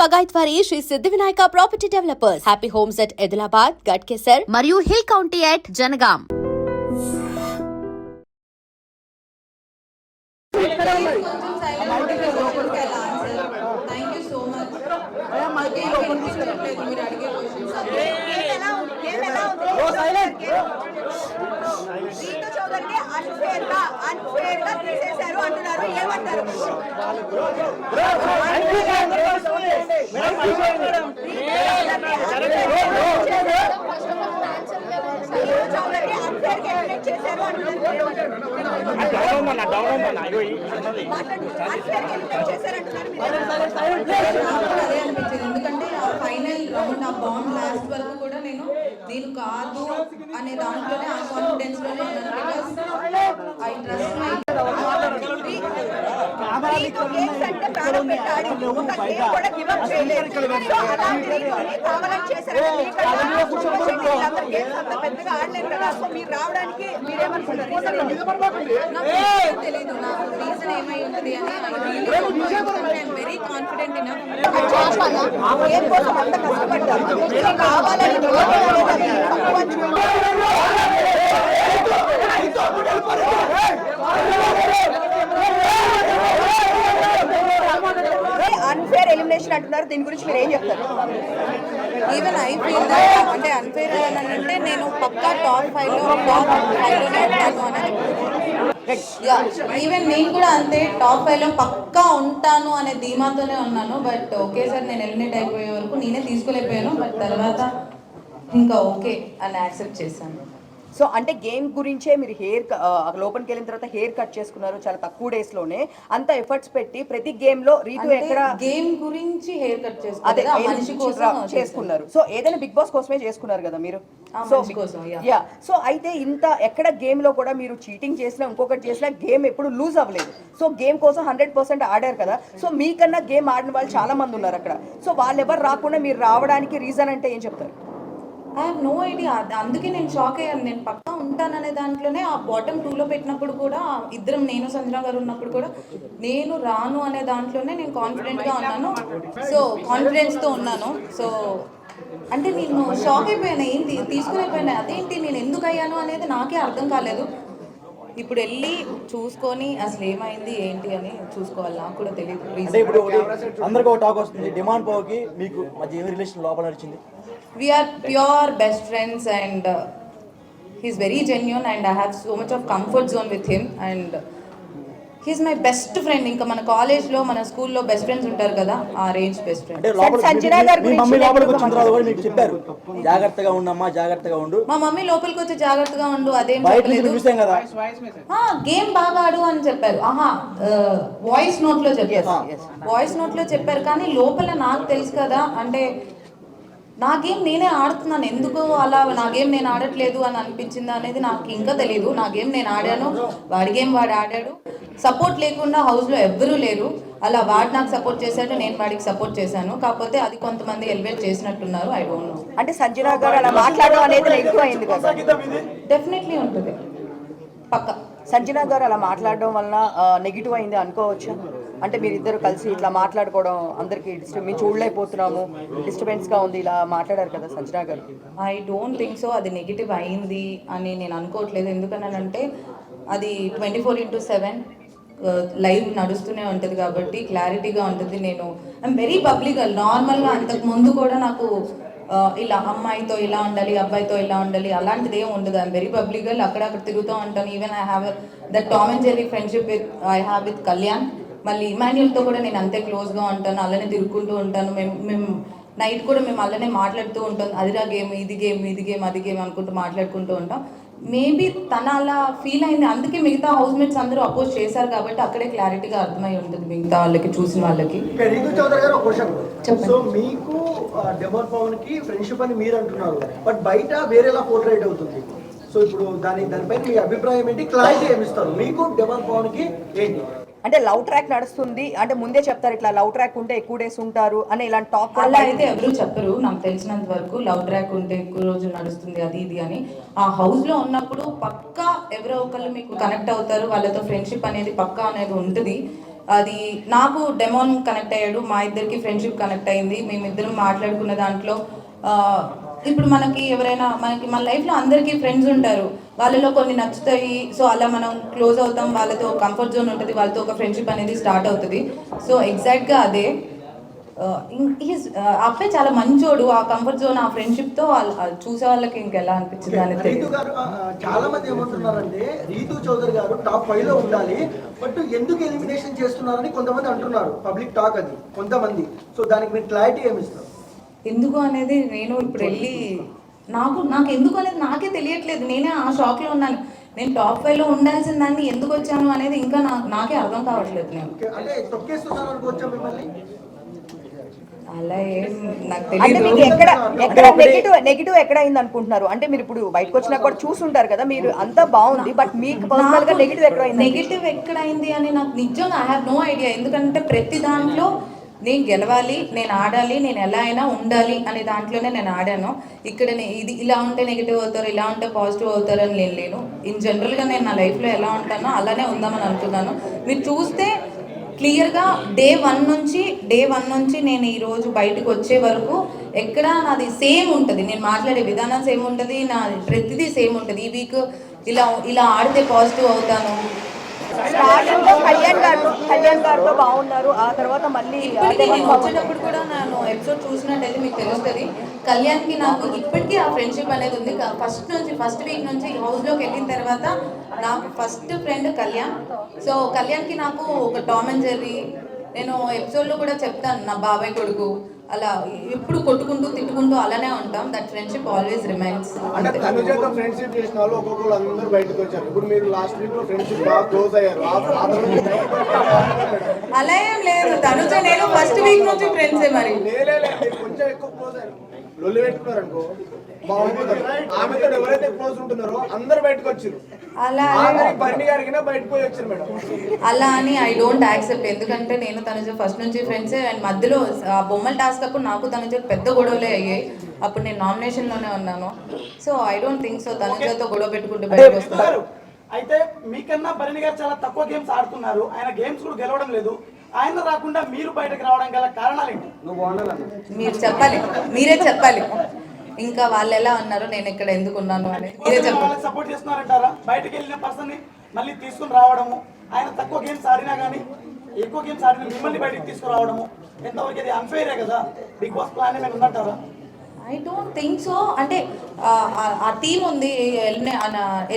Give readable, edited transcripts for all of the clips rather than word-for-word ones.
బగాయత్ వారి శ్రీ సిద్ధి Vinayaka property developers. Happy homes at Edilabad, Ghatkesar మరియు hill county at Jangaon. తీసేశారు అంటున్నారు, ఏమంటారు? ఎందుకంటే ఫైనల్ రౌండ్ ఆ బాండ్ లాస్ట్ వరకు కూడా నేను దీని కాదు అనే దాంట్లోనే ఆ కాన్ఫిడెన్స్ లోనే ఐ ట్రస్ట్ మై పెద్దగా ఆడలేదు కదా. సో మీరు రావడానికి మీరేమనుకున్నారు? తెలీదు నాకు రీజన్ ఏమై ఉంటుంది అని. వెరీ కాన్ఫిడెంట్ ఇన్ అంత కష్టపడ్డారు కావాలని అన్ఫేర్ ఎలిమినేషన్ అంటున్నారు, దీని గురించి మీరు ఏం చెప్తారు? ఈవెన్ ఐ ఫీల్ అంటే అన్ఫేర్ అని అంటే నేను పక్కా టాప్ 5లోనే ఉంటాను అనేది. ఈవెన్ నేను కూడా అంతే టాప్ 5లో పక్కా ఉంటాను అనే ధీమాతోనే ఉన్నాను. బట్ ఒకేసారి నేను ఎలిమినేట్ అయిపోయే వరకు నేనే తీసుకోలేకపోయాను. బట్ తర్వాత ఇంకా ఓకే అని యాక్సెప్ట్ చేశాను. సో అంటే గేమ్ గురించే మీరు లోపలికి వెళ్ళిన తర్వాత హెయిర్ కట్ చేసుకున్నారు చాలా తక్కువ డేస్ లోనే, అంత ఎఫర్ట్స్ పెట్టి ప్రతి గేమ్ లో రీతు ఎక్కడ గేమ్ గురించి హెయిర్ కట్ చేసుకున్నారు. సో ఏదైనా బిగ్ బాస్ కోసమే చేసుకున్నారు కదా మీరు. సో అయితే ఇంత ఎక్కడ గేమ్ లో కూడా మీరు చీటింగ్ చేసినా ఇంకొకటి చేసినా గేమ్ ఎప్పుడు లూజ్ అవ్వలేదు. సో గేమ్ కోసం 100% ఆడారు కదా. సో మీకన్నా గేమ్ ఆడిన వాళ్ళు చాలా మంది ఉన్నారు అక్కడ. సో వాళ్ళు ఎవరు రాకుండా మీరు రావడానికి రీజన్ అంటే ఏం చెప్తారు? I have no idea. అందుకే నేను షాక్ అయ్యాను. నేను పక్కా ఉంటాననే దాంట్లోనే ఆ బాటమ్ 2లో పెట్టినప్పుడు కూడా ఇద్దరం, నేను సంజన గారు ఉన్నప్పుడు కూడా నేను రాను అనే దాంట్లోనే నేను కాన్ఫిడెంట్గా ఉన్నాను. సో కాన్ఫిడెన్స్తో ఉన్నాను. సో అంటే నేను షాక్ అయిపోయాను, ఏంటి తీసుకునేపోయాను, అదేంటి నేను ఎందుకు అయ్యాను అనేది నాకే అర్థం కాలేదు. ఇప్పుడు వెళ్ళి చూసుకొని అసలు ఏమైంది ఏంటి అని చూసుకోవాలి. నాకు కూడా తెలియదు. అందరికీ ఒక టాక్ వస్తుంది, డిమాండ్ పోకి మీకు మధ్య ఏమి రిలేషన్ లోపల నడిచింది? We are pure best friends and he's very genuine and I have so much of comfort zone with him and he's my best friend. ఇంకా మన కాలేజ్ లో మన స్కూల్లో బెస్ట్ ఫ్రెండ్స్ ఉంటారు కదా, ఆ రేంజ్ బెస్ట్ ఫ్రెండ్. సంజన గారి గురించి మమ్మీ లోపలికి వచ్చిన తర్వాత కూడా మీకు చెప్పారు జాగ్రత్తగా ఉండమ్మా, జాగ్రత్తగా ఉండు. మా మమ్మీ లోపలికి వచ్చి జాగ్రత్తగా ఉండు అదేం చెప్పలేదు. గేమ్ బాగా ఆడు అని చెప్పారు. వాయిస్ నోట్ లో చెప్పారు. వాయిస్ నోట్ లో చెప్పారు కానీ లోపల నాకు తెలుసు కదా, అంటే నా గేమ్ నేనే ఆడుతున్నాను, ఎందుకు అలా నా గేమ్ నేను ఆడట్లేదు అని అనిపించింది అనేది నాకు ఇంకా తెలియదు. నా గేమ్ నేను ఆడాను, వాడి గేమ్ వాడు ఆడాడు. సపోర్ట్ లేకుండా హౌస్లో ఎవ్వరూ లేరు. అలా వాడు నాకు సపోర్ట్ చేశాడు, నేను వాడికి సపోర్ట్ చేశాను. కాకపోతే అది కొంతమంది ఎలివేట్ చేసినట్టున్నారు. I don't know. అంటే సంజన గారు అలా మాట్లాడడం అనేది ఎక్కువ అయింది కదా. డెఫినెట్లీ ఉంటుంది పక్క. సంజన గారు అలా మాట్లాడడం వలన నెగిటివ్ అయింది అనుకోవచ్చు. అంటే మీరిద్దరు కలిసి ఇట్లా మాట్లాడుకోవడం అందరికి మేము చూడలేకపోతున్నాము, డిస్టర్బెన్స్గా ఉంది, ఇలా మాట్లాడారు కదా సంజన గారు. ఐ డోంట్ థింక్ సో అది నెగిటివ్ అయింది అని నేను అనుకోవట్లేదు. ఎందుకనంటే అది 24/7 లైవ్ నడుస్తూనే ఉంటుంది కాబట్టి క్లారిటీగా ఉంటుంది. నేను ఐఎమ్ వెరీ పబ్లిక్. నార్మల్గా అంతకు ముందు కూడా నాకు ఇలా అమ్మాయితో ఇలా ఉండాలి, అబ్బాయితో ఇలా ఉండాలి అలాంటిది ఏం ఉండదు. I'm very public. అక్కడక్కడ తిరుగుతూ ఉంటాను. Even I have that Tom and Jerry friendship I have with Kalyan. మళ్ళీ ఇమాన్యుల్తో కూడా నేను అంతే క్లోజ్గా ఉంటాను, అలానే తిరుగుకుంటూ ఉంటాను. మేము నైట్ కూడా మేము అలానే మాట్లాడుతూ ఉంటాం. అదిరా గేమ్, ఇది గేమ్, ఇది గేమ్, అది గేమ్ అనుకుంటూ మాట్లాడుకుంటూ ఉంటాం. మేబీ తన అలా ఫీల్ అయింది, అందుకే మిగతా హౌస్ మేట్స్ అందరూ అపోజ్ చేశారు కాబట్టి అక్కడే క్లారిటీగా అర్థమై ఉంటుంది మిగతా వాళ్ళకి, చూసిన వాళ్ళకి. మీకు డెమోన్ పవన్ కి ఫ్రెండ్షిప్ అని మీరు అంటున్నారు, బట్ బయట వేరేలా పోర్ట్రేట్ అవుతుంది. సో ఇప్పుడు దానిపైన మీ అభిప్రాయం ఏంటి, క్లారిటీ ఏమిస్తారు? మీకు డెమోన్ పవన్ కి ఏంటి? అంటే లవ్ ట్రాక్ నడుస్తుంది అంటే ముందే చెప్తారు, ఇట్లా లవ్ ట్రాక్ ఉంటే ఎక్కువ డేస్ ఉంటారు అని ఇలాంటి టాక్. అలా అయితే ఎవరు చెప్పరు నాకు తెలిసినంత వరకు. లవ్ ట్రాక్ ఉంటే ఎక్కువ రోజులు నడుస్తుంది అది ఇది అని. ఆ హౌస్ లో ఉన్నప్పుడు పక్కా ఎవరో ఒకళ్ళు మీకు కనెక్ట్ అవుతారు, వాళ్ళతో ఫ్రెండ్షిప్ అనేది పక్కా అనేది ఉంటుంది. అది నాకు డెమోన్ కనెక్ట్ అయ్యాడు, మా ఇద్దరికి ఫ్రెండ్షిప్ కనెక్ట్ అయింది, మేమిద్దరం మాట్లాడుకున్న దాంట్లో ఇప్పుడు మనకి ఎవరైనా మన లైఫ్లో అందరికీ ఫ్రెండ్స్ ఉంటారు, వాళ్ళలో కొన్ని నచ్చుతాయి, సో అలా మనం క్లోజ్ అవుతాం, వాళ్ళతో కంఫర్ట్ జోన్ ఉంటుంది, వాళ్ళతో ఒక ఫ్రెండ్షిప్ అనేది స్టార్ట్ అవుతుంది. సో ఎగ్జాక్ట్గా అదే. అబ్బాయి చాలా మంచోడు, ఆ కంఫర్ట్ జోన్, ఆ ఫ్రెండ్షిప్తో చూసే వాళ్ళకి ఇంకెలా అనిపించింది అనేది రీతు గారు చాలా మంది ఏమంటున్నారంటే రీతు చౌదరి గారు టాప్ 5 లో ఉండాలి, బట్ ఎందుకు ఎలిమినేషన్ చేస్తున్నారని కొంతమంది అంటున్నారు, పబ్లిక్ టాక్ అది కొంతమంది. సో దానికి మీరు క్లారిటీ ఏమి ఇస్తారు? ఎందుకు అనేది నేను ఇప్పుడు వెళ్ళి నాకు ఎందుకు అనేది నాకే తెలియట్లేదు, నేనే ఆ షాక్లో ఉన్నాను. నేను టాప్ 5 లో ఉండాల్సిన దాన్ని ఎందుకు వచ్చాను అనేది ఇంకా నాకే అర్థం కావట్లేదు. నేను అంటే తొక్కేస్తున్నారు అనుకోవచ్చా మిమ్మల్ని? అలా ఏం నాకు అంటే తెలియదు. మీకు ఎక్కడ నెగిటివ్ ఎక్కడ అయింది అనుకుంటున్నారు? అంటే మీరు ఇప్పుడు బయటకు వచ్చినా కూడా చూసుంటారు కదా, మీరు అంతా బాగుంది, బట్ మీకు పర్సనల్ గా నెగిటివ్ ఎక్కడ అయింది? నెగిటివ్ ఎక్కడైంది అని నాకు నిజంగా ఐ హ్యావ్ నో ఐడియా. ఎందుకంటే ప్రతి దాంట్లో నేను గెలవాలి, నేను ఆడాలి, నేను ఎలా అయినా ఉండాలి అనే దాంట్లోనే నేను ఆడాను. ఇక్కడ ఇది ఇలా ఉంటే నెగిటివ్ అవుతారు, ఇలా ఉంటే పాజిటివ్ అవుతారు అని నేను లేను. ఇన్ జనరల్గా నేను నా లైఫ్లో ఎలా ఉంటానో అలానే ఉందామని అనుకున్నాను. మీరు చూస్తే క్లియర్గా డే వన్ నుంచి నేను ఈరోజు బయటకు వచ్చే వరకు ఎక్కడ నాది సేమ్ ఉంటుంది, నేను మాట్లాడే విధానం సేమ్ ఉంటుంది, నా ప్రతిదీ సేమ్ ఉంటుంది. ఈ వీక్ ఇలా ఆడితే పాజిటివ్ అవుతాను. స్టార్టింగ్ లో కళ్యాణ్ గారితో బాగున్నారు, ఆ తర్వాత మళ్ళీ నేను వచ్చేటప్పుడు కూడా నేను ఎపిసోడ్ చూసినట్టయితే మీకు తెలుస్తుంది, కళ్యాణ్కి నాకు ఇప్పటికీ ఆ ఫ్రెండ్షిప్ అనేది ఉంది. ఫస్ట్ వీక్ నుంచి హౌస్లోకి వెళ్ళిన తర్వాత నాకు ఫస్ట్ ఫ్రెండ్ కళ్యాణ్. సో కళ్యాణ్కి నాకు ఒక టామ్ అండ్ జెర్రీ, నేను ఎపిసోడ్లో కూడా చెప్తాను, నా బాబాయ్ కొడుకు, అలా ఎప్పుడు కొట్టుకుంటూ తిట్టుకుంటూ అలానే ఉంటాం. That friendship always remains. అంటే తనుజతో ఫ్రెండ్షిప్ చేసిన వాళ్ళు ఒక్కొక్కరు అందరూ బయటకు వచ్చారు. ఇప్పుడు మీరు లాస్ట్ వీక్ లో ఫ్రెండ్షిప్ బాగా క్లోజ్ అయ్యారు. అలా ఏం లేదు, తనుజ నేను ఫస్ట్ వీక్ నుంచి ఫ్రెండ్సే. మరి కొంచెం ఎక్కువ క్లోజ్ అయ్యారు, లొల్లి పెట్టుకున్నారు అనుకో బాగుంటుంది. ఆమెతో ఎవరైతే క్లోజ్ ఉంటున్నారో అందరు బయటకు వచ్చారు. అలా బర్ని గారికి బయటకు పోయి వచ్చారు మేడం. అలా అని ఐ డోంట్ యాక్సెప్ట్. ఎందుకంటే నేను తనుజ ఫస్ట్ నుంచి ఫ్రెండ్సే. అండ్ మధ్యలో ఆ బొమ్మల టాస్క్ అప్పుడు నాకు తనుజ పెద్ద గొడవలే అయ్యాయి, అప్పుడు నేను నామినేషన్లోనే ఉన్నాను. So I don't think so తనుజతో గొడవ పెట్టుకుంటూ బయటకు వస్తారు. అయితే మీకన్నా భరణి గారు చాలా తక్కువ గేమ్స్ ఆడుతున్నారు, ఆయన గేమ్స్ కూడా గెలవడం లేదు. ఆయన రాకుండా మీరు బయటకు రావడం గల కారణాలు ఏంటి? మీరు చెప్పాలి, మీరే చెప్పాలి. ఇంకా వాళ్ళు ఎలా ఉన్నారో నేను ఇక్కడ ఎందుకు ఉన్నాను అని మీరే చెప్పాలి. సపోర్ట్ చేస్తున్నారంటారా? బయటకు వెళ్ళిన పర్సన్ ని మళ్ళీ తీసుకుని రావడము, ఆయన తక్కువ గేమ్స్ ఆడినా కానీ ఎక్కువ గేమ్స్ ఆడిన మిమ్మల్ని బయటకు తీసుకురావడము ఎంతవరకు అది అన్ఫెయిరే కదా? బిగ్ బాస్ ప్లాన్ ఏమైనా ఉందంటారా? I don't think so. అంటే ఆ టీం ఉంది,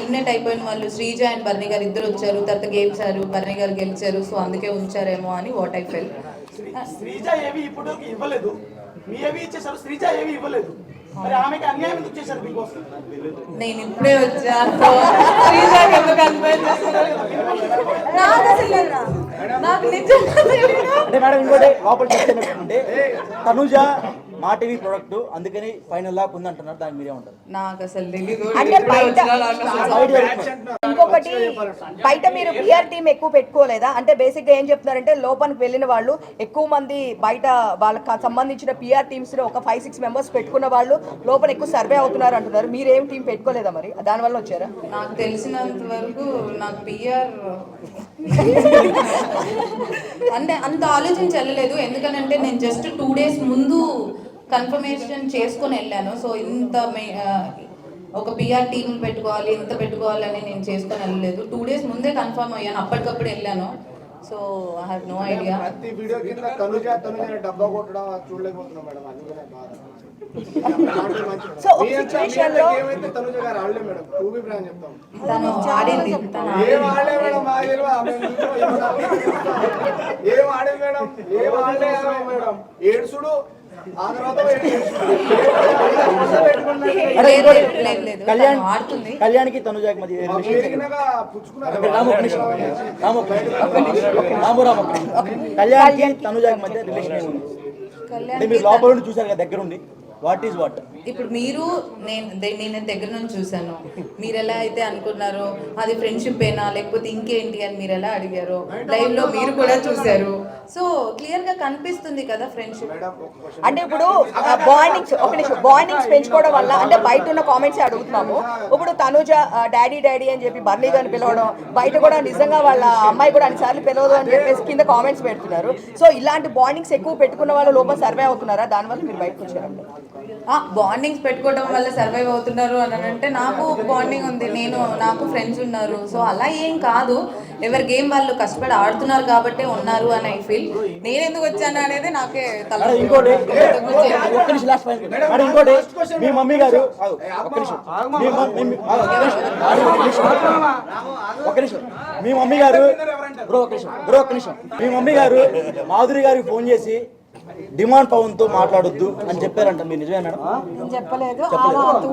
ఎలిమినేట్ అయిపోయిన వాళ్ళు శ్రీజ అండ్ బర్ని గారు ఇద్దరు వచ్చారు, తర్వాత గెలిచారు, బర్ని గారు గెలిచారు. సో అందుకే ఉంచారేమో అని వాట్ ఐ ఫెల్. శ్రీజ ఏవి ఇప్పుడు ఇవ్వలేదు, మీ ఏవి ఇచ్చేసారు, శ్రీజ ఏవి ఇవ్వలేదు. మరి ఆమెకి అన్యాయం ఎందుకు చేశారు బిగ్ బాస్? నేను ఇప్పుడే వచ్చాను, శ్రీజకి ఎందుకు అన్యాయం చేస్తున్నారు నాకు అసలు నాకు నిజంగా అంటే మేడం ఇంకోటి లోపల చెప్తే తనుజ మా టీవీ ప్రొడక్ట్ అందుకని ఫైనల్ లాక్ ఉంది అంటున్నారు, దానికి మీరే ఉంటారు? నాకు అసలు తెలీదు. అంటే ఇంకొకటి బయట మీరు పిఆర్ టీం ఎక్కువ పెట్టుకోలేదా? అంటే బేసిక్ గా ఏం చెప్తున్నారంటే లోపలికి వెళ్ళిన వాళ్ళు ఎక్కువ మంది బయట వాళ్ళకి సంబంధించిన పిఆర్ టీమ్స్ లో ఒక 5-6 మెంబర్స్ పెట్టుకున్న వాళ్ళు లోపల ఎక్కువ సర్వే అవుతున్నారు అంటున్నారు. మీరేం టీం పెట్టుకోలేదా? మరి దానివల్ల వచ్చారా? నాకు తెలిసినంత వరకు నాకు పిఆర్ అంటే అంత ఆలోచించి వెళ్ళలేదు. ఎందుకనంటే నేను జస్ట్ 2 days ముందు కన్ఫర్మేషన్ చేసుకొని వెళ్ళాను. సో ఇంత ఒక పిఆర్ టీం పెట్టుకోవాలి, ఇంత పెట్టుకోవాలని నేను చేసుకొని వెళ్ళలేదు. 2 days ముందే కన్ఫర్మ్ అయ్యాను, అప్పటికప్పుడు వెళ్ళాను. So I have no idea. ప్రతి వీడియో కింద తనుజ డబ్బా కొట్టడం చూడలేకపోతున్నాం మేడం, అందుకనే బాధ. సో ఒక సిచువేషన్ లో ఏమైతే తనుజ గారు ఆడలే మేడం, టూబీ బ్రాండ్ చెప్తాం తను ఆడింది, ఏం ఆడలే మేడం, మాకు తెలియదు. ఏం ఆడేది మేడం, ఏం ఆడలే మేడం, ఏడ్సుడు ఆ తర్వాత కళ్యాణ్కి తనుజాకి మధ్య కళ్యాణ్కి తనుజాకి మధ్య రిలేషన్ ఉంది. అంటే మీరు లోపల నుండి చూసారు కదా దగ్గరుండి, వాట్ ఈజ్ వాట్? ఇప్పుడు మీరు నేను దగ్గర నుంచి చూసాను, మీరు ఎలా అయితే అనుకున్నారో అది ఫ్రెండ్షిప్ ఏనా లేకపోతే ఇంకేంటి అని మీరు ఎలా అడిగారో లైవ్ లో మీరు కూడా చూసారు. సో క్లియర్ గా కనిపిస్తుంది కదా ఫ్రెండ్షిప్. అంటే ఇప్పుడు బాండింగ్స్ పెంచుకోవడం వల్ల అంటే బయట ఉన్న కామెంట్స్ అడుగుతున్నాము. ఇప్పుడు తనుజ డాడీ డాడీ అని చెప్పి బర్నీ గారిని పిలవడం, బయట కూడా నిజంగా వాళ్ళ అమ్మాయి కూడా అన్నిసార్లు పిలవదు అని చెప్పేసి కింద కామెంట్స్ పెడుతున్నారు. సో ఇలాంటి బాండింగ్స్ ఎక్కువ పెట్టుకున్న వాళ్ళ లోపల సర్వే అవుతున్నారా? దానివల్ల మీరు బయటకు వచ్చారండి. బాండింగ్స్ పెట్టుకోవడం వల్ల సర్వైవ్ అవుతున్నారు అని అంటే నాకు బాండింగ్ ఉంది, నాకు ఫ్రెండ్స్ ఉన్నారు. సో అలా ఏం కాదు, ఎవరి గేమ్ వాళ్ళు కష్టపడి ఆడుతున్నారు కాబట్టి ఉన్నారు అని ఐ ఫీల్. నేను ఎందుకు వచ్చాను అనేది నాకే తల. ఇంకోటి మీ మమ్మీ గారు మీ మమ్మీ గారు మీ మమ్మీ గారు మాధురి గారికి ఫోన్ చేసి డిమాండ్ పవన్ తో మాట్లాడొద్దు అని చెప్పారంట, మీరు నిజమే మేడం? చెప్పలేదు,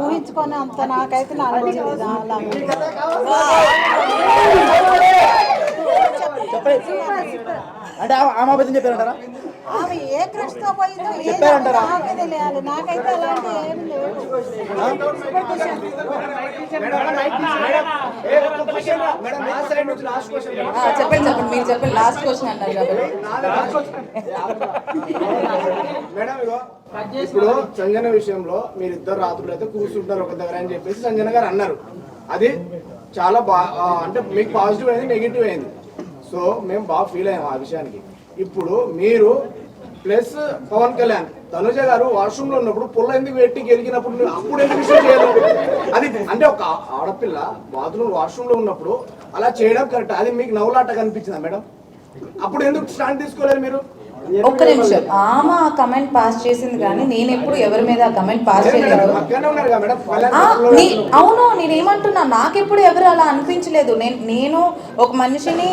ఊహించుకొని అంత నాకైతే నాలెడ్జ్ లేదు. అంటే ఆమె అబద్ధం చెప్పారంటారా? ఆమె ఏ క్రష్ తో పోయిందో చెప్పారంటారా? నాకైతే అలాంటి ఏం లేదు. చెప్పండి మీరు చెప్పండి, లాస్ట్ క్వశ్చన్ అన్నారు కాబట్టి. ఇప్పుడు సంజన విషయంలో మీరు ఇద్దరు రాత్రులు అయితే కూర్చుంటారు ఒక దగ్గర అని చెప్పేసి సంజన గారు అన్నారు. అది చాలా అంటే మీకు పాజిటివ్ అయింది, నెగిటివ్ అయింది. సో మేము బాగా ఫీల్ అయ్యాము ఆ విషయానికి. ఇప్పుడు మీరు ప్లస్ పవన్ కళ్యాణ్, తనుజ గారు వాష్రూమ్ లో ఉన్నప్పుడు పుల్ల ఎందుకు పెట్టి గెలిగినప్పుడు అప్పుడు ఎందుకు విషయం చేయలేదు? అది అంటే ఒక ఆడపిల్ల బాత్రూమ్ వాష్రూమ్ లో ఉన్నప్పుడు అలా చేయడం కరెక్ట్. అది మీకు నవ్వులాట కనిపించిందా మేడం? అప్పుడు ఎందుకు స్టాండ్ తీసుకోలేదు మీరు? ఒక్క నిమిషం, ఆమె కమెంట్ పాస్ చేసింది కానీ నేను ఎప్పుడు ఎవరి మీద కమెంట్ పాస్ చేయలేదు. అవును, నేనేమంటున్నా, నాకెప్పుడు ఎవరు అలా అనిపించలేదు. నేను ఒక మనిషిని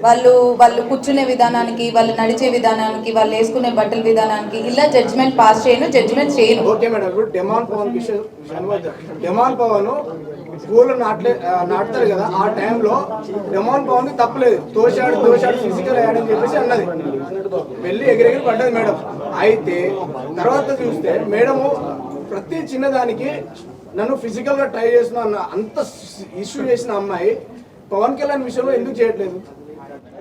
వాళ్ళు కూర్చునే విధానానికి, వాళ్ళు నడిచే విధానానికి, వాళ్ళు వేసుకునే బట్టల విధానానికి ఇలా జడ్జ్మెంట్ పాస్ జడ్జ్మెంట్ చేయను. ఓకే మేడం, ఇప్పుడు డిమాండ్ పవన్ డిమాండ్ పవన్ పూలు నాటుతారు కదా, ఆ టైంలో డిమాండ్ పవన్ తప్పలేదు. తోశాడు ఫిజికల్ అయ్యాడని చెప్పేసి అన్నది, వెళ్ళి ఎగిరెగిరి పడ్డది మేడం. అయితే తర్వాత చూస్తే మేడము ప్రతి చిన్నదానికి నన్ను ఫిజికల్ గా ట్రై చేస్తున్నా అన్న అంత ఇష్యూ చేసిన అమ్మాయి పవన్ కళ్యాణ్ విషయంలో ఎందుకు చేయట్లేదు?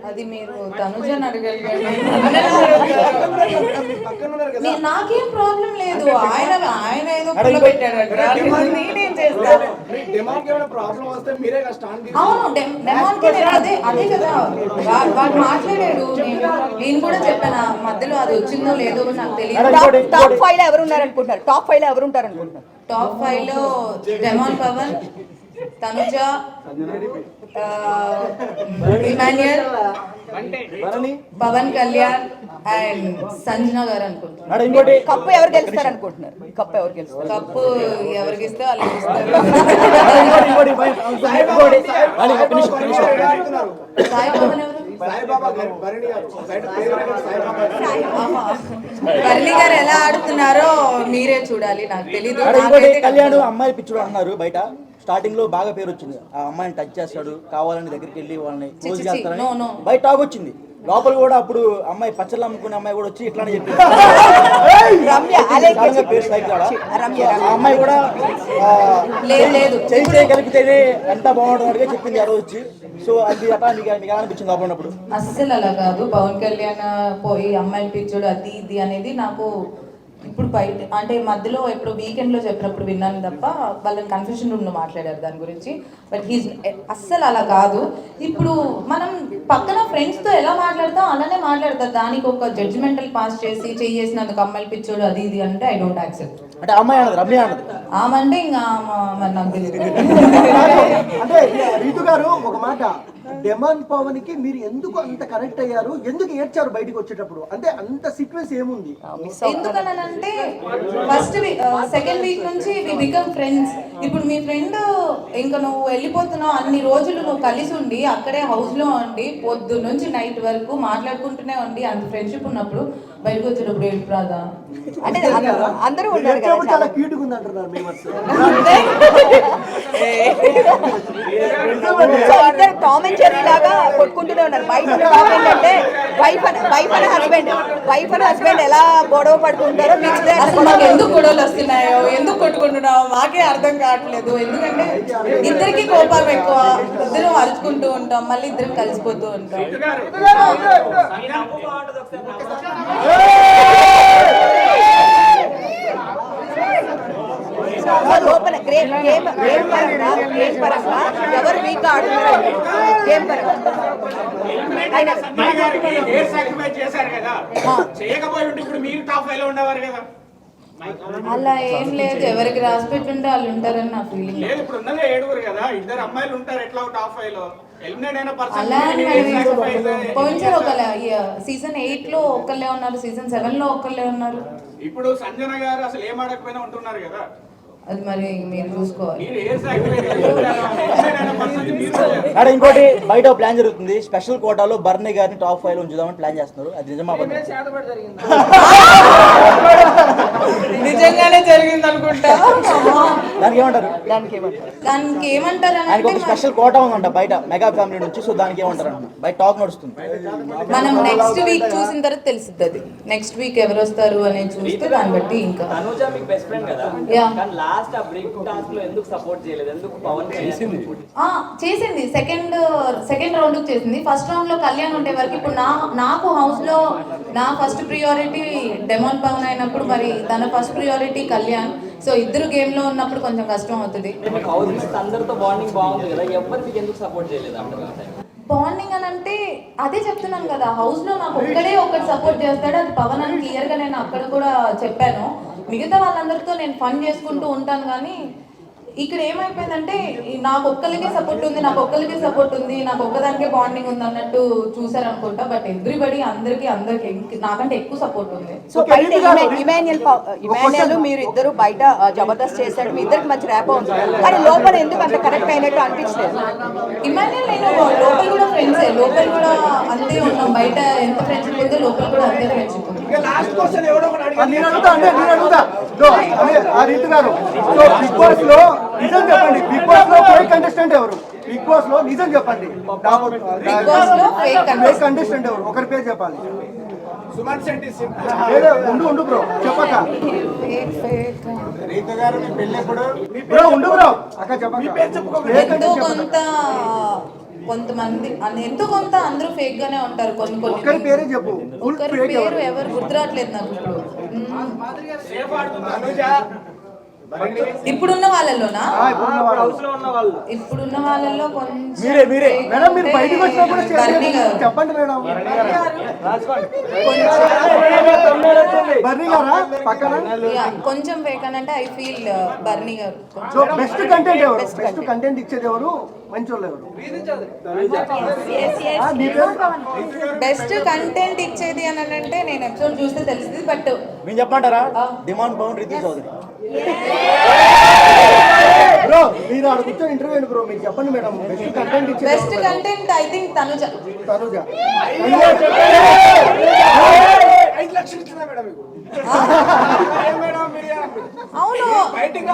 అది మీరు తనుజని అడగాలి. నాకేం ప్రాబ్లం లేదు, ఆయన ఏదో పెట్టాడు. అవును, అదే కదా వాడు మాట్లాడాడు. నేను కూడా చెప్పాను మధ్యలో, అది వచ్చిందో లేదో నాకు తెలియదు. టాప్ 5 లో ఎవరు ఉన్నారనుకుంటున్నారు? టాప్ 5 లో ఎవరు ఉంటారనుకుంటున్నారు? టాప్ 5 లో డిమాండ్ పవన్, తనుజ, ఇమాన్యుయల్, పవన్ కళ్యాణ్ అండ్ సంజన గారు అనుకుంటున్నారు. కప్పు ఎవరు గెలుస్తారు అనుకుంటున్నారు? కప్పు ఎవరికి ఇస్తే వాళ్ళు ఇస్తారు. బర్నీ గారు ఎలా ఆడుతున్నారో మీరే చూడాలి, నాకు తెలీదు. కళ్యాణ్ అమ్మాయి పిచ్చుడు అన్నారు బయట. స్టార్టింగ్ లో బాగా పేరు వచ్చింది, ఆ అమ్మాయిని టచ్ చేస్తాడు, కావాలని దగ్గరికి వెళ్ళి వాళ్ళని క్లోజ్ చేస్తారని బయట టాక్ వచ్చింది. లోపల కూడా అప్పుడు అమ్మాయి పచ్చళ్ళు అమ్ముకునే అమ్మాయి కూడా వచ్చి ఇట్లానే చెప్పింది. అమ్మాయి కూడా చేయి కలిపితేనే ఎంత బాగుంటుంది చెప్పింది ఆ రోజు వచ్చి. సో అది అట్లా మీకు అనిపించింది లోపల ఉన్నప్పుడు? అస్సలు అలా కాదు. పవన్ కళ్యాణ్ పోయి అమ్మాయిని పిచ్చుడు అది ఇది అనేది నాకు ఇప్పుడు బయట అంటే మధ్యలో ఎప్పుడు వీకెండ్లో చెప్పినప్పుడు విన్నాను తప్ప, వాళ్ళని కన్ఫ్యూషన్ రూమ్లో మాట్లాడారు దాని గురించి. బట్ హీస్ అస్సలు అలా కాదు. ఇప్పుడు మనం పక్కన ఫ్రెండ్స్తో ఎలా మాట్లాడతాం అలానే మాట్లాడతారు. దానికి ఒక జడ్జిమెంటల్ పాస్ చేసి చేసినందుకు అమ్మాయిలు పిచ్చోడు అది ఇది అంటే ఐ డోంట్ యాక్సెప్ట్. అంటే అమ్మాయి అన్నది రమ్య అన్నది ఆమంటే ఇంకా మరి నాకు తెలియదు. అంటే రీతు గారు ఒక మాట, డిమాండ్ పవన్ కి మీరు ఎందుకు అంత కనెక్ట్ అయ్యారు? ఎందుకు ఏడ్చారు బయటకు వచ్చేటప్పుడు? అంటే అంత సీక్వెన్స్ ఏముంది? ఎందుకనంటే ఫస్ట్ సెకండ్ వీక్ నుంచి వి బికమ్ ఫ్రెండ్స్. ఇప్పుడు మీ ఫ్రెండ్ ఇంకా నువ్వు వెళ్ళిపోతున్నావు, అన్ని రోజులు నువ్వు కలిసి ఉండి అక్కడే హౌస్ లో ఉండి పొద్దు నుంచి నైట్ వరకు మాట్లాడుకుంటూనే ఉండి అంత ఫ్రెండ్షిప్ ఉన్నప్పుడు బయటకు వచ్చేటప్పుడు ఏడు రాదా? అంటే అందరూ ఉన్నారు కదా, చాలా క్యూట్ గా ఉంది అంటున్నారు మేమర్స్. సో అందరూ టామ్ అండ్ జెర్రీ లాగా కొట్టుకుంటూనే ఉన్నారు. బయట టాక్ ఏంటంటే వైఫ్ అండ్ హస్బెండ్ ఎలా గొడవ పడుతుంటారో మీకు అసలు మాకు ఎందుకు గొడవలు వస్తున్నాయో ఎందుకు కొట్టుకుంటున్నామో మాకే అర్థం కావట్లేదు. ఎందుకంటే ఇద్దరికి కోపం ఎక్కువ, ఇద్దరం అరుచుకుంటూ ఉంటాం, మళ్ళీ ఇద్దరం కలిసిపోతూ ఉంటాం. లోపల గేమ్ పరంగా ఎవరు వీక్ ఆడుతున్నారు గేమ్ పరంగా అలా ఏం లేదు, ఎవరికి రాసి పెట్టుంటే వాళ్ళు ఉంటారని నా ఫీలింగ్. అలా అని పోయినసారి ఒకళ్ళ సీజన్ 8 లో ఒకళ్ళే ఉన్నారు, సీజన్ 7 లో ఒకళ్ళే ఉన్నారు. ఇప్పుడు సంజన గారు అసలు ఏం ఆడకపోయినా ఉంటున్నారు కదా, అది మరి మీరు చూసుకోవాలి. ఇంకోటి బయట ప్లాన్ జరుగుతుంది, స్పెషల్ కోటాలో బర్నీ గారిని టాప్ 5 లో ఉంచుదామని ప్లాన్ చేస్తున్నారు. అది నిజమా? నిజంగానే జరిగింది అనుకుంటా. దానికి ఏమంటారు? దానికి ఏమంటారు ఆయనకు ఒక స్పెషల్ కోటా ఉందంట బయట మెగా ఫ్యామిలీ నుంచి, సో దానికి ఏమంటారు అంట బయట టాక్ నడుస్తుంది. మనం నెక్స్ట్ వీక్ చూసిన తర్వాత తెలుస్తుంది. నెక్స్ట్ వీక్ ఎవరు వస్తారు అనేది చూస్తే దాన్ని బట్టి ఇంకా చేసింది. సెకండ్ రౌండ్ చేసింది. ఫస్ట్ రౌండ్ లో కళ్యాణ్ ఉండే వరకు ఇప్పుడు నాకు హౌస్ లో నా ఫస్ట్ ప్రియారిటీ డెమోన్ పవన్ అయినప్పుడు మరి తన ఫస్ట్ ప్రియారిటీ కళ్యాణ్. సో ఇద్దరు గేమ్ లో ఉన్నప్పుడు కొంచెం కష్టం అవుతుంది. బాండింగ్ అని అంటే అదే చెప్తున్నాను కదా, హౌస్ లో నాకు ఒక్కడే ఒకటి సపోర్ట్ చేస్తాడు, అది పవన్ అని క్లియర్ గా నేను అక్కడ కూడా చెప్పాను. మిగతా వాళ్ళందరితో నేను ఫన్ చేసుకుంటూ ఉంటాను. కానీ ఇక్కడ ఏమైపోయిందంటే నాకు ఒక్కరికే సపోర్ట్ ఉంది, నాకు ఒక్కదానికే బాండింగ్ ఉంది అన్నట్టు చూసారనుకుంటా. బట్ ఎవ్రీబడి అందరికి నాకంటే ఎక్కువ సపోర్ట్ ఉంది. సో బయట ఇమాన్యుయల్ మీరు ఇద్దరు బయట జబర్దస్త్ చేశాడు, మీ ఇద్దరికి మంచి ర్యాప్ ఉంది, కానీ లోపల ఎందుకు అంత కరెక్ట్ అయినట్టు అనిపించలేదు? ఇమాన్యుయల్ నేను లోపల కూడా ఫ్రెండ్సే, లోపల కూడా అంతే ఉన్నాం. బయట ఎంత ఫ్రెండ్షిప్ ఉందో లోపల కూడా అంతే ఫ్రెండ్షిప్ ఉంది. బిగ్ బాస్ లో నిజం చెప్పండి, బిగ్ బాస్ లో ఫేక్ కంటెస్టెంట్ ఎవరు? బిగ్ బాస్ లో నిజం చెప్పండి, బిగ్ బాస్ లో ఫేక్ కంటెస్టెంట్ ఎవరు? ఒకరి పేరు చెప్పాలి. సుమన్ శెట్టి ఉండు బ్రో చెప్పక రీత గారు మీ పెళ్ళెప్పుడు బ్రో ఉండు బ్రో అక్క చెప్పక ఎంతో కొంతమంది ఎంతో కొంత అందరూ ఫేక్ గానే ఉంటారు. కొన్ని పేరే చెప్పు. ఒకరి పేరు ఎవరు గుర్తురావట్లేదు నాకు ఇప్పుడున్న వాళ్ళలోనా? ఇప్పుడున్న వాళ్ళలో కొంచెం చెప్పండి మేడం. కొంచెం ఫేక్ అని అంటే ఐ ఫీల్ బర్నీ గారు. బెస్ట్ కంటెంట్ ఎవరు? బెస్ట్ కంటెంట్ ఇచ్చేది ఎవరు? మంచి వాళ్ళు ఎవరు? బెస్ట్ కంటెంట్ ఇచ్చేది అని అంటే నేను ఎపిసోడ్ చూస్తే తెలుస్తుంది. బట్ మీరు చెప్పమంటారా? డిమాండ్ పవన్ రితు చౌదరి. బ్రో మీరు ఆడ కూర్చొని ఇంటర్వ్యూ బ్రో, మీరు చెప్పండి మేడం. బెస్ట్ కంటెంట్ ఇచ్చేది best content I think Tanuja. 5 లక్షలు ఇచ్చిందా మేడం మీకు? అవును బయటికి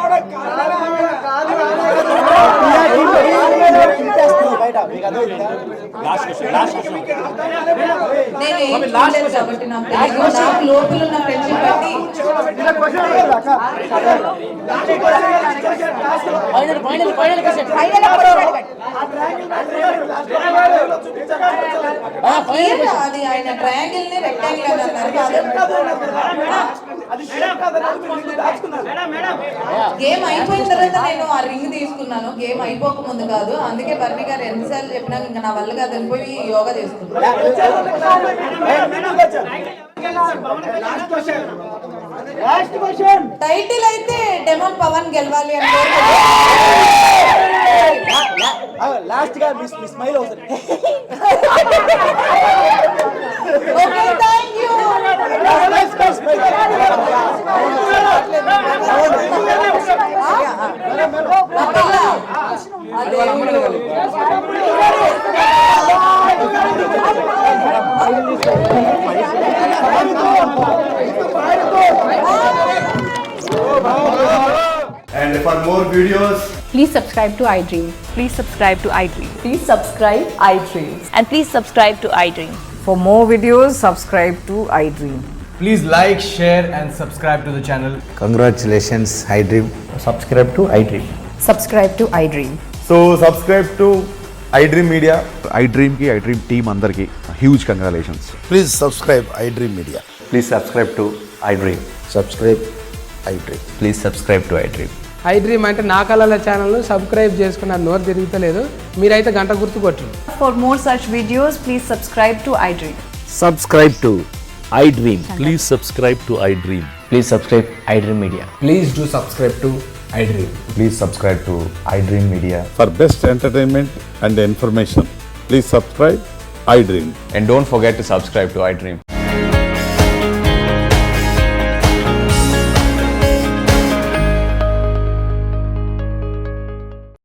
నేను ఏం చూడలేదు కాబట్టి నాకు లోపల ఉన్న ఫ్రెండ్షిప్ బట్టి అది ఆయన ట్రయాంగిల్ ని రెక్టాంగిల్ అని గేమ్ అయిపోయిన తర్వాత నేను ఆ రింగ్ తీసుకున్నాను. గేమ్ అయిపోక ముందు కాదు. అందుకే బర్నీ గారు ఎన్నిసార్లు చెప్పినా ఇంకా నా వల్ల కాదు పోయి యోగా చేసుకున్నాను. టైటిల్ అయితే డెమోన్ పవన్ గెలవాలి అని లాస్ట్ గా మీ స్మైల్ అవుతుంది. Okay thank you. And for more videos, please subscribe to iDream. Please subscribe to iDream. Please subscribe iDream. And please subscribe to iDream. For more videos, subscribe to iDream. Please like, share, and subscribe to the channel. Congratulations, iDream. Subscribe to iDream. Subscribe to iDream. So subscribe to iDream Media. iDream కి iDream team అందరికి huge congratulations. Please subscribe iDream Media. Please subscribe to iDream. Subscribe iDream. Please subscribe to iDream. iDream అంటే నా కళల channel subscribe చేసుకున్న నోరు తిరుగుతలేదు, మీరైతే గంట గుర్తు కొట్టండి. For more such videos, please subscribe to iDream. Subscribe to iDream. Please subscribe to iDream. Please subscribe iDream Media. Please do subscribe to iDream. Please subscribe to iDream Media. For best entertainment and information please subscribe iDream. And don't forget to subscribe to iDream.